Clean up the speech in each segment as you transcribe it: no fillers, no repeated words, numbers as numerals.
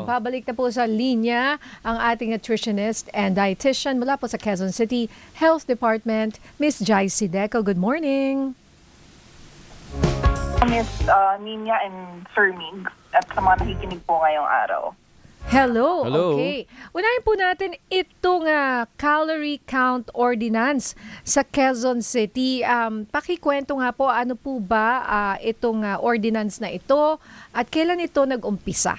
nagbabalik na po sa linya ang ating nutritionist and dietitian mula po sa Quezon City Health Department, Miss Jai Sideco. Good morning. Miss Nina and Sir Mig at sa mga nakikinig po ngayong araw. Hello. Hello. Okay. Unahin po natin itong calorie count ordinance sa Quezon City. Pakikwento nga po, ano po ba itong ordinance na ito at kailan ito nag-umpisa?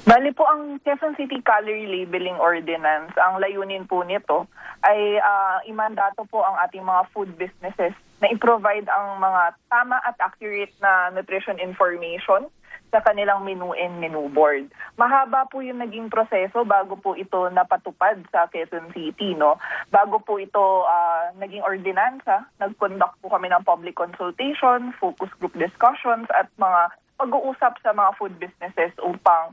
Bali po ang Quezon City Calorie Labeling Ordinance, ang layunin po nito ay imandato po ang ating mga food businesses na i-provide ang mga tama at accurate na nutrition information sa kanilang menu and menu board. Mahaba po yung naging proseso bago po ito napatupad sa Quezon City, no? Bago po ito naging ordinansa, nag-conduct po kami ng public consultation, focus group discussions at mga pag-uusap sa mga food businesses upang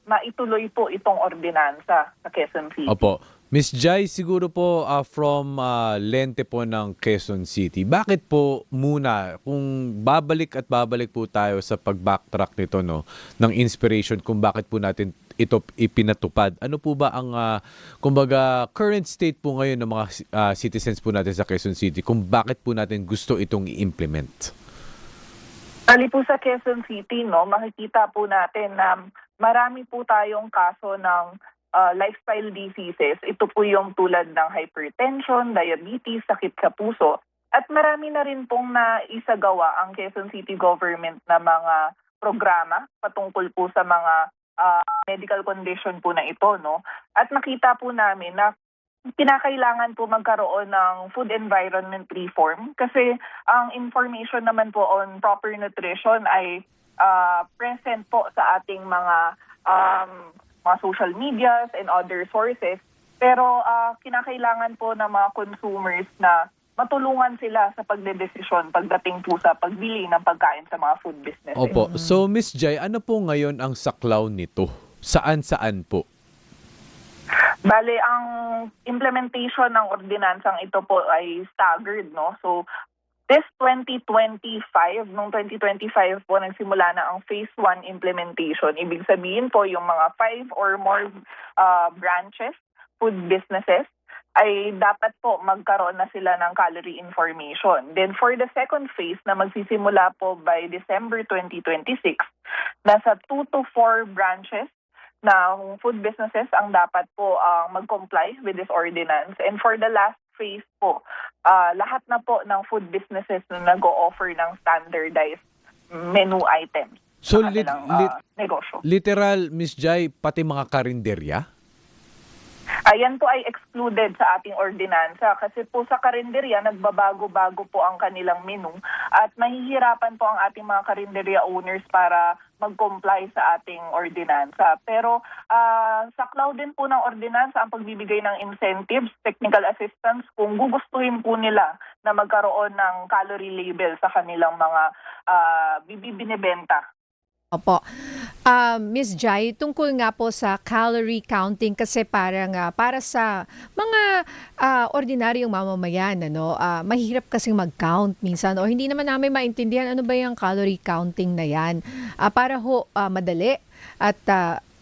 maituloy po itong ordinansa sa Quezon City. Opo. Miss Jai, siguro po from lente po ng Quezon City, bakit po muna, kung babalik po tayo sa pag-backtrack nito, no, ng inspiration kung bakit po natin ito ipinatupad, ano po ba ang kumbaga current state po ngayon ng mga citizens po natin sa Quezon City kung bakit po natin gusto itong i-implement? Ali po sa Quezon City, no, makikita po natin na marami po tayong kaso ng lifestyle diseases. Ito po yung tulad ng hypertension, diabetes, sakit sa puso. At marami na rin pong naisagawa ang Quezon City government na mga programa patungkol po sa mga medical condition po na ito, no? At nakita po namin na kinakailangan po magkaroon ng food environment reform kasi ang information naman po on proper nutrition ay present po sa ating mga social medias and other sources. Pero kinakailangan po ng mga consumers na matulungan sila sa pagdedesisyon pagdating po sa pagbili ng pagkain sa mga food businesses. Opo. So Miss Jai, ano po ngayon ang saklaw nito? Saan po? Bale, ang implementation ng ordinansang ito po ay staggered, no? So, this 2025, noong 2025 po, nagsimula na ang Phase 1 implementation. Ibig sabihin po, yung mga 5 or more branches, food businesses, ay dapat po magkaroon na sila ng calorie information. Then for the second phase na magsisimula po by December 2026, nasa 2 to 4 branches na food businesses ang dapat po mag-comply with this ordinance. And for the last phase po, lahat na po ng food businesses na nag-o-offer ng standardized menu items So sa kanilang negosyo. literal, Miss Jai, pati mga karinderya? Ayan po ay excluded sa ating ordinansa kasi po sa karinderya nagbabago-bago po ang kanilang menu at mahihirapan po ang ating mga karinderya owners para mag-comply sa ating ordinansa. Pero saklaw din po ng ordinansa ang pagbibigay ng incentives, technical assistance kung gugustuhin po nila na magkaroon ng calorie label sa kanilang mga binibenta. Opo. Miss Jai, tungkol nga po sa calorie counting kasi parang para sa mga ordinaryong mamamayan, mahirap kasing mag-count minsan o hindi naman namin maintindihan ano ba yung calorie counting na yan. Para ho madali at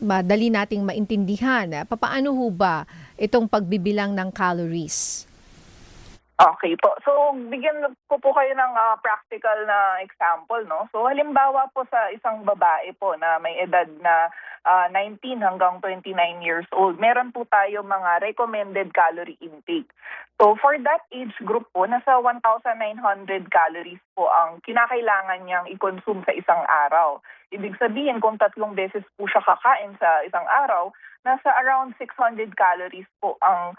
madali nating maintindihan, papaano ho ba itong pagbibilang ng calories? Okay po. So, bigyan ko po kayo ng practical na example, no? So, halimbawa po sa isang babae po na may edad na 19 hanggang 29 years old, meron po tayo mga recommended calorie intake. So, for that age group po, nasa 1,900 calories po ang kinakailangan niyang i-consume sa isang araw. Ibig sabihin, kung 3 beses po siya kakain sa isang araw, nasa around 600 calories po ang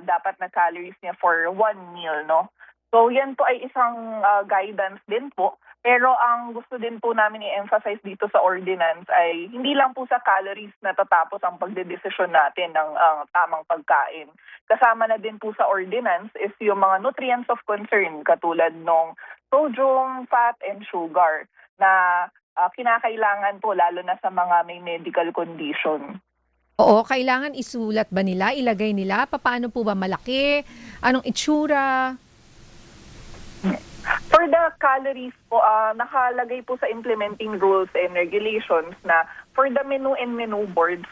dapat na calories niya for one meal, no? So, yan po ay isang guidance din po. Pero ang gusto din po namin i-emphasize dito sa ordinance ay hindi lang po sa calories natatapos ang pagdedesisyon natin ng tamang pagkain. Kasama na din po sa ordinance is yung mga nutrients of concern katulad ng sodium, fat, and sugar na kinakailangan po lalo na sa mga may medical condition. Oo, kailangan isulat ba nila, ilagay nila? Paano po ba malaki? Anong itsura? For For the calories po, nakalagay po sa implementing rules and regulations na for the menu and menu boards,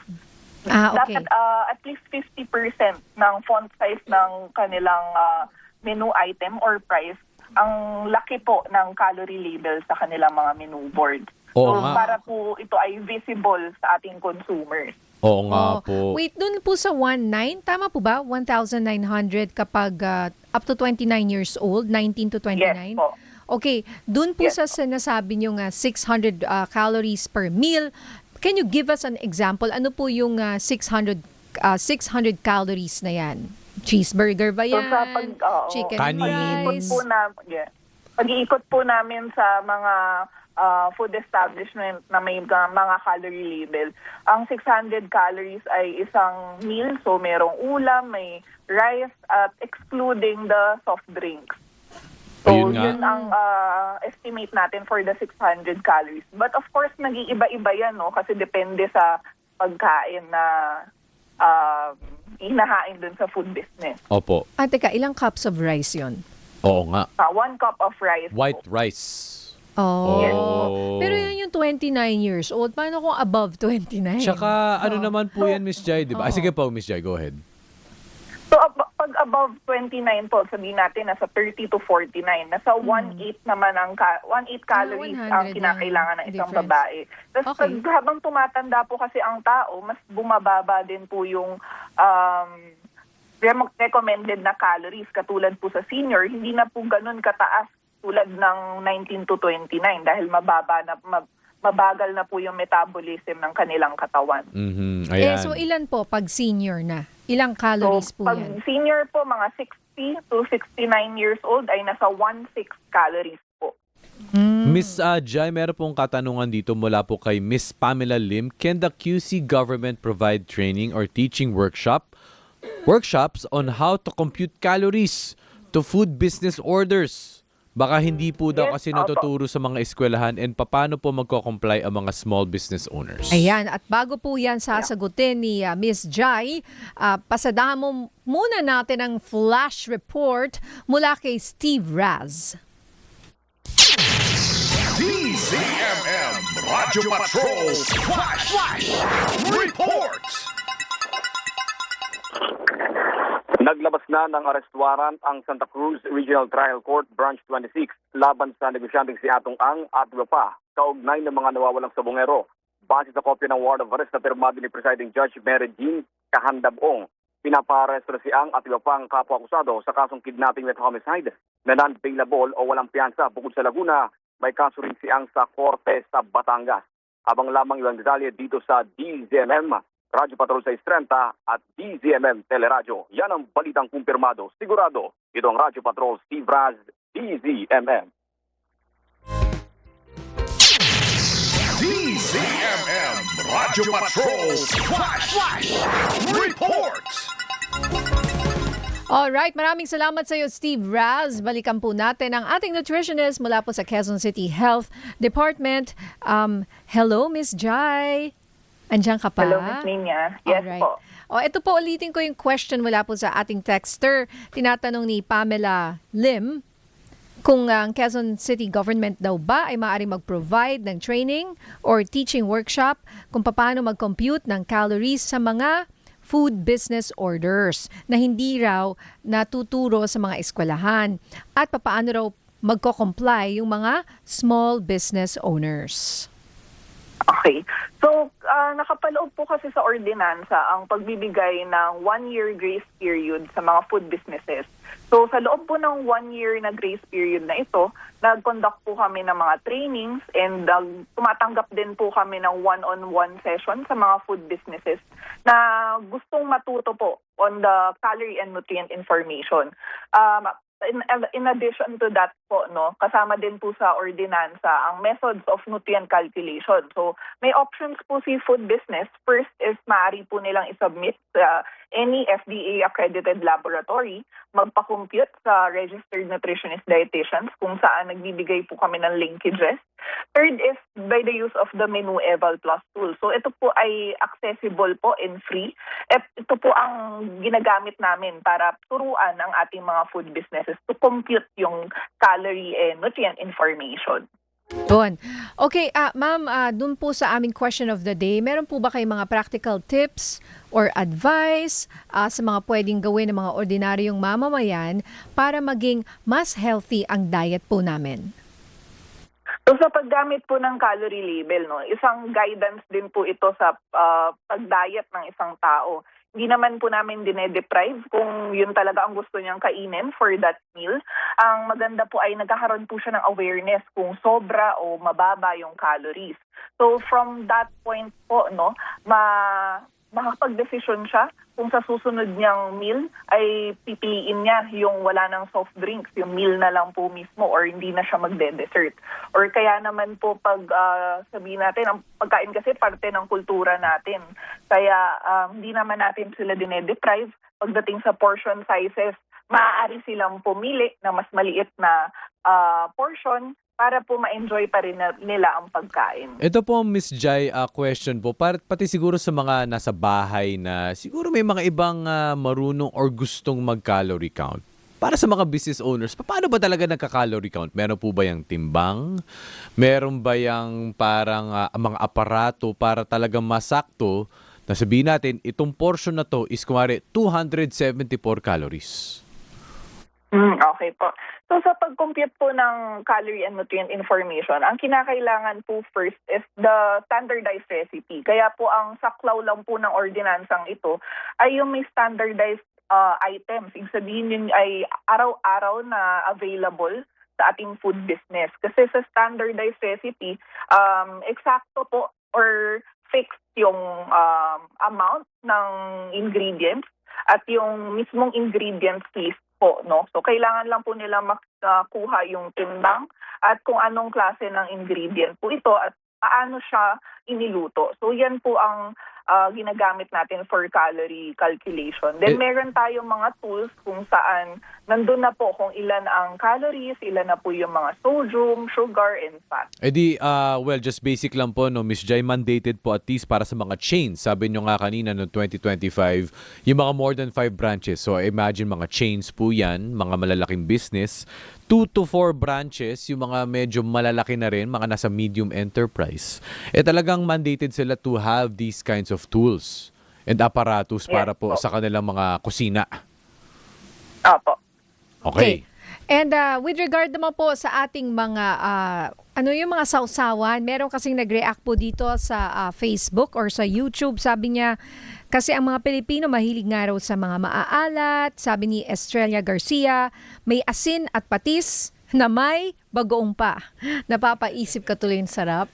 Okay. dapat at least 50% ng font size ng kanilang menu item or price ang laki po ng calorie label sa kanilang mga menu boards. Oo So, nga. para po ito ay visible sa ating consumers. Oo nga Oh, po. Wait, dun po sa 19, tama po ba? 1,900 kapag up to 29 years old, 19 to 29? Yes po. Okay, dun po Yes sa sinasabi nyo nga 600 calories per meal, can you give us an example? Ano po yung 600 calories na yan? Cheeseburger ba So yan? sa Chicken Kanin. rice? pag-iikot po namin sa mga food establishment na may mga calorie label, ang 600 calories ay isang meal. So merong ulam, may rice, at excluding the soft drinks. So Ayun nga. yun ang estimate natin for the 600 calories. But of course, nag-iiba-iba yan, no? Kasi depende sa pagkain na inahain dun sa food business. Opo. Teka, ilang cups of rice yon? Oo nga. 1 cup of rice. White po. rice. Oh. Yes Pero yan yung 29 years old. Paano kung above 29? Tsaka ano naman po yan, Miss Jai, di ba? Oo. Sige po, Miss Jai, go ahead. So pag above 29 po, sabihin natin nasa 30 to 49, nasa 1/8 naman ang 1/8 calories 100 ang kinakailangan ng lang isang difference. babae. Tapos Okay. habang tumatanda po kasi ang tao, mas bumababa din po yung recommended na calories. Katulad po sa senior, hindi na po ganun kataas tulad ng 19 to 29 dahil mabagal na po yung metabolism ng kanilang katawan. Mhm. Ayan. So ilan po pag senior na? Ilang calories po pag yan? senior po, mga 60 to 69 years old ay nasa 1/6 calories po. Miss Jai, meron pong katanungan dito mula po kay Miss Pamela Lim. Can the QC government provide training or teaching workshops on how to compute calories to food business orders? Baka hindi po daw Yes, kasi opo. natuturo sa mga eskwelahan, and paano po magko-comply ang mga small business owners? Ayan, at bago po yan sasagutin ni Miss Jai, pasadahan mo muna natin ang flash report mula kay Steve Raz. DZMM Radyo Patrol Flash Report. Naglabas na ng arrest warrant ang Santa Cruz Regional Trial Court Branch 26 laban sa negosyanteng si Atong Ang at iba pa, kaugnay ng mga nawawalang sabongero. Base sa kopya ng warrant of arrest na pirmado ni Presiding Judge Mary Jean Kahandabong, pinaparesto na si Ang at iba pang kapwa-akusado sa kasong kidnapping with homicide na non-bailable o walang piyansa. Bukod sa Laguna, may kaso rin si Ang sa korte sa Batangas. Abang lamang ilang detalye dito sa DZMM Radyo Patrol 630 at DZMM Teleradyo. Yan ang balitang kumpirmado. Sigurado, ito ang Radyo Patrol Steve Raz, DZMM. DZMM Radyo Patrol Flash Report. Alright, maraming salamat sa iyo, Steve Raz. Balikan po natin ang ating nutritionist mula po sa Quezon City Health Department. Hello, Miss Jai. Andiyan ka pa? Hello, Ms. Nina. Yes Alright. po. Ito po, ulitin ko yung question mula po sa ating texter. Tinatanong ni Pamela Lim kung ang Quezon City government daw ba ay maaari mag-provide ng training or teaching workshop kung paano mag-compute ng calories sa mga food business orders na hindi raw natuturo sa mga eskwelahan at paano raw magko-comply yung mga small business owners. Okay. So, nakapaloob po kasi sa ordinansa ang pagbibigay ng 1-year grace period sa mga food businesses. So, sa loob po ng 1 year na grace period na ito, nag-conduct po kami ng mga trainings and tumatanggap din po kami ng one-on-one session sa mga food businesses na gustong matuto po on the calorie and nutrient information. In addition to that po, kasama din po sa ordinansa ang methods of nutrient calculation. So, may options po si food business. First is maaari po nilang isubmit sa any FDA-accredited laboratory, magpa-compute sa registered nutritionist dietitians kung saan nagbibigay po kami ng linkages. Third is by the use of the Menu Eval Plus tool. So, ito po ay accessible po and free. Ito po ang ginagamit namin para turuan ang ating mga food businesses to compute yung calories calorie and nutrient information. Doon. Okay, ma'am, dun po sa aming question of the day, meron po ba kayong mga practical tips or advice sa mga pwedeng gawin ng mga ordinaryong mamamayan para maging mas healthy ang diet po namin? So sa paggamit po ng calorie label, no, isang guidance din po ito sa pag-diet ng isang tao. Hindi naman po namin dinedeprive kung yun talaga ang gusto niyang kainin for that meal. Ang maganda po ay nagkakaroon po siya ng awareness kung sobra o mababa yung calories. So from that point po, no, makakapag-decision siya kung sa susunod niyang meal ay pipiliin niya yung wala ng soft drinks, yung meal na lang po mismo, or hindi na siya magde-dessert. Or kaya naman po pag sabihin natin, ang pagkain kasi parte ng kultura natin. Kaya hindi naman natin sila dinedeprive. Pagdating sa portion sizes, maaari silang pumili na mas maliit na portion para po ma-enjoy pa rin nila ang pagkain. Ito po, Miss Jai, question po. Pati siguro sa mga nasa bahay na siguro may mga ibang marunong or gustong mag-calorie count. Para sa mga business owners, paano ba talaga nagka-calorie count? Meron po ba yung timbang? Meron ba yung parang mga aparato para talagang masakto na sabihin natin, itong portion na to is kumari 274 calories? Okay po. So sa pag-compute po ng calorie and nutrient information, ang kinakailangan po first is the standardized recipe. Kaya po ang saklaw lang po ng ordinansang ito ay yung may standardized items. Ibig sabihin yun ay araw-araw na available sa ating food business. Kasi sa standardized recipe, eksakto po or fixed yung amount ng ingredients at yung mismong ingredients list po, no? So kailangan lang po nila makuha yung timbang at kung anong klase ng ingredient po ito at paano siya iniluto. So yan po ang ginagamit natin for calorie calculation. Then meron tayong mga tools kung saan nandun na po kung ilan ang calories, ilan na po yung mga sodium, sugar, and fat. Well, just basic lang po, no, Miss Jai, mandated po at least para sa mga chains. Sabi nyo nga kanina, no, 2025, yung mga more than 5 branches. So, imagine mga chains po yan, mga malalaking business. 2 to 4 branches, yung mga medyo malalaki na rin, mga nasa medium enterprise. Talagang mandated sila to have these kinds of tools and apparatus para po sa kanilang mga kusina. Opo. Okay. And with regard naman po sa ating mga yung mga sausawan, meron kasing nag-react po dito sa Facebook or sa YouTube. Sabi niya, kasi ang mga Pilipino mahilig nga raw sa mga maaalat. Sabi ni Estrella Garcia, may asin at patis na may bagoong pa. Napapaisip ka tuloy yung sarap.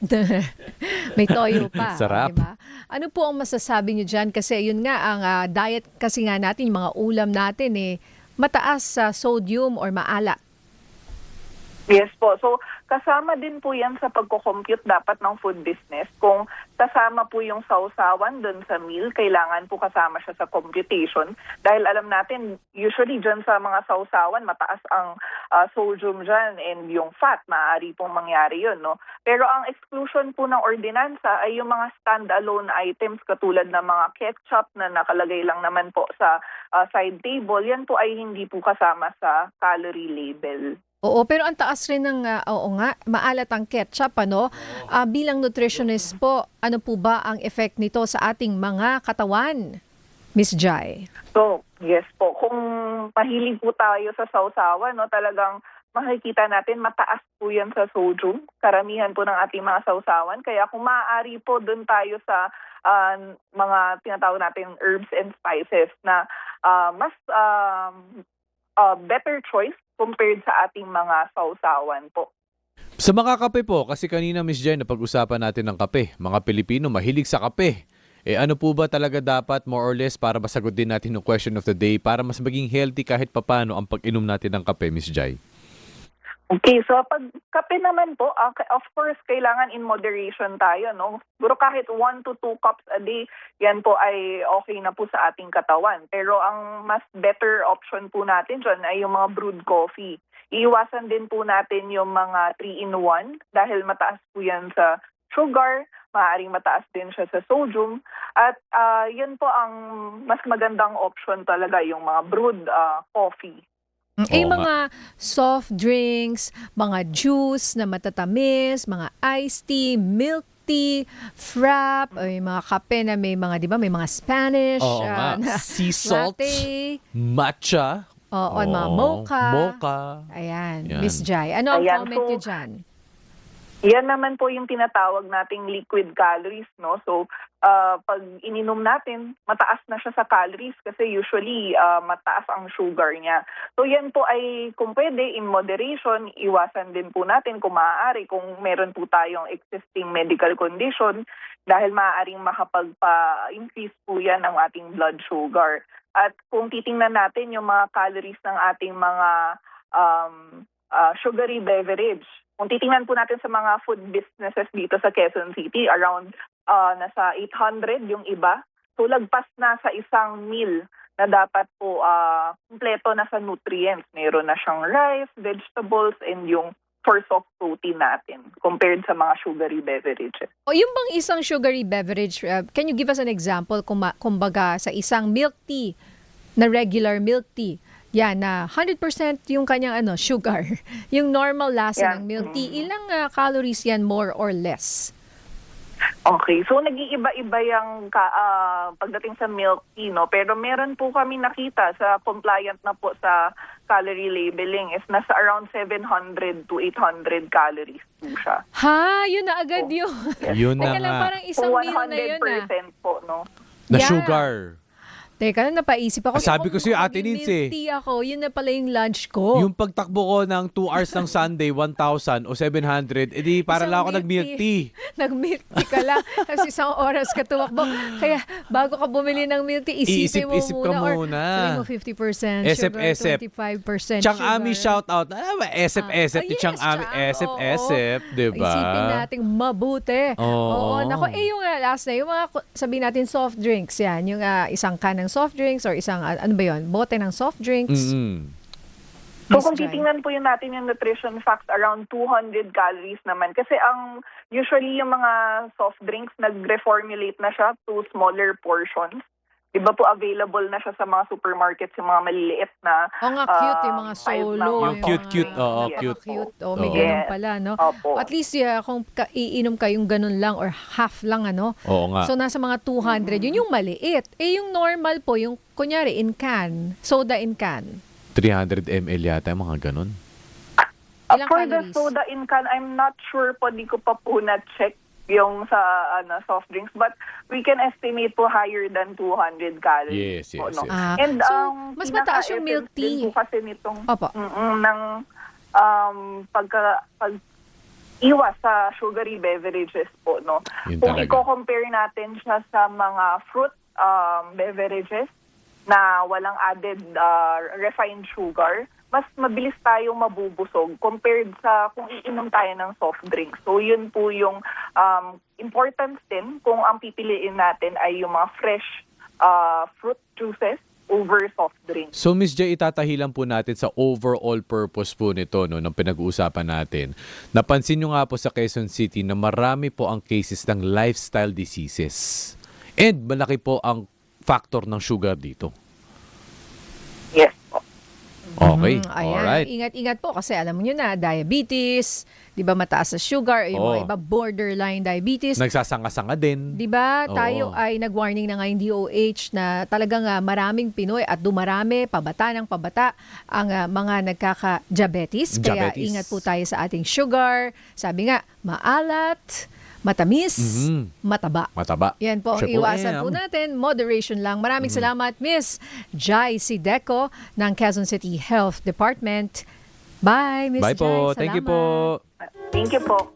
May toyo pa. Sarap. Diba? Ano po ang masasabi niyo dyan? Kasi yun nga, ang diet kasi nga natin, yung mga ulam natin mataas sa sodium or maalat. Yes po. So, kasama din po yan sa pagko-compute dapat ng food business. Kung kasama po yung sausawan doon sa meal, kailangan po kasama siya sa computation. Dahil alam natin, usually dyan sa mga sausawan, mataas ang sodium dyan and yung fat, maaari pong mangyari yun, no? Pero ang exclusion po ng ordinansa ay yung mga standalone items katulad ng mga ketchup na nakalagay lang naman po sa side table. Yan po ay hindi po kasama sa calorie label. Oo, pero ang taas rin ng, maalat ang ketchup, ano? Bilang nutritionist po, ano po ba ang effect nito sa ating mga katawan, Miss Jai? So, yes po. Kung mahilig po tayo sa sausawan, no, talagang makikita natin mataas po yan sa sodium. Karamihan po ng ating mga sausawan. Kaya kung maaari po doon tayo sa mga tinatawag natin herbs and spices na mas better choice compared sa ating mga sausawan po. Sa mga kape po, kasi kanina Miss Jen, napag-usapan natin ng kape. Mga Pilipino mahilig sa kape. Ano po ba talaga dapat more or less para masagot din natin yung question of the day para mas maging healthy kahit papano ang pag-inom natin ng kape, Miss Jai? Okay, so pag kape naman po, of course, kailangan in moderation tayo, no? Siguro kahit 1 to 2 cups a day, yan po ay okay na po sa ating katawan. Pero ang mas better option po natin dyan ay yung mga brewed coffee. Iiwasan din po natin yung mga 3-in-1 dahil mataas po yan sa sugar, maaaring mataas din siya sa sodium. At yun po ang mas magandang option talaga, yung mga brewed coffee. Eh, Oo nga. mga soft drinks, mga juice na matatamis, mga iced tea, milk tea, frap, o yung mga kape na may mga, di ba, may mga Spanish, Oo nga. na Sea salt, latte, matcha. o mga mocha. Mocha. Ayan, Yan. Miss Jai. Ano ang Ayan, comment so- niyo dyan? Yan naman po yung tinatawag nating liquid calories, no? So, pag ininom natin, mataas na siya sa calories kasi usually mataas ang sugar niya. So, yan po ay kung pwede, in moderation, iwasan din po natin kung maaari, kung meron po tayong existing medical condition dahil maaaring makapagpa-increase po yan ang ating blood sugar. At kung titingnan natin yung mga calories ng ating mga sugary beverage, kung titingnan po natin sa mga food businesses dito sa Quezon City, around nasa 800 yung iba. So lagpas na sa isang meal na dapat po kumpleto na sa nutrients. Meron na siyang rice, vegetables, and yung source of protein natin compared sa mga sugary beverages. O yung bang isang sugary beverage, can you give us an example kumbaga sa isang milk tea, na regular milk tea, yan, na 100% yung kanyang sugar. Yung normal lasa Yan. ng milk tea, ilang calories yan more or less? Okay, so nag-iiba-iba yung pagdating sa milk tea, no? Pero meron po kami nakita sa compliant na po sa calorie labeling is nasa around 700 to 800 calories po siya. Ha? Yun na agad yun. Yun na Teka lang, nga. parang isang Kung meal na yun 100% po, no? Na Yeah. sugar. Teka lang, napaisip ako. Sabi ko sa'yo, Ate Nins, Nins, eh. milk tea ako, yun na pala yung lunch ko. Yung pagtakbo ko ng 2 hours ng Sunday, 1,000 o 700, edi para Isang lang ako milk nag-milk tea. Nag-milk tea ka lang. Tapos isang oras ka tumakbo. Kaya bago ka bumili ng milk tea, isipin mo Iisip-isip ka muna. muna. Or sabihin mo 50% sugar, Esep-esep. 25% Chang sugar. Ami shout out. Ano ba? Esep-esep. Yes, Chang Ami. Chang, Esep-esep. Diba? Isipin natin mabuti. Oo. Nako, yung last na, yung mga, sabihin natin soft drinks, yan. Yung isang can ng soft drinks or isang, ano ba yun, bote ng soft drinks. Mm-mm. So Miss kung Jai. titingnan po yung natin yung nutrition facts, around 200 calories naman. Kasi usually yung mga soft drinks, nag-reformulate na siya to smaller portions. Diba po available na siya sa mga supermarkets, yung mga maliliit na Oo nga, cute yung mga size solo. ng Yung cute-cute, mga- oo, Yes. cute. Cute. Oh, may Oo. ganun Yes. pala, no? Opo. At least kung iinom ka yung ganun lang or half lang, Oo nga. So, nasa mga 200. Yun yung maliit. Eh, yung normal po, yung kunyari in can, soda in can. 300 ml yata, mga ganun. Ilang For calories? the soda in can, I'm not sure po, di ko pa po na-check yung sa soft drinks, but we can estimate po higher than 200 calories. Yes, po, yes, no? yes. And So, mas mataas yung milk pinaka-essence din tea. po kasi nitong Opo. ng pag iwas sa sugary beverages po, no? Yun Kung talaga. i-compare natin siya sa mga fruit beverages na walang added refined sugar, mas mabilis tayong mabubusog compared sa kung iinom tayo ng soft drinks. So yun po yung importance din kung ang pipiliin natin ay yung mga fresh fruit juices over soft drinks. So Miss J, itatahilan po natin sa overall purpose po nito ng pinag-uusapan natin. Napansin nyo nga po sa Quezon City na marami po ang cases ng lifestyle diseases. And malaki po ang factor ng sugar dito. Yes po. Okay, Ayan. alright. Ingat-ingat po kasi alam niyo na, diabetes, di ba mataas sa sugar, yung mga Oo. iba borderline diabetes. Nagsasanga-sanga din. Di ba tayo Oo. ay nag-warning na ngayon DOH na talagang maraming Pinoy at dumarami, pabata ng pabata ang mga nagkaka-diabetes. Kaya Diabetes. ingat po tayo sa ating sugar. Sabi nga, maalat, matamis, mataba. Mataba. Yan po ang Triple iwasan po M. natin. Moderation lang. Maraming salamat, Miss Jai Sideco ng Quezon City Health Department. Bye, Miss Bye Jai. po. Thank you Salamat. po. Thank you po.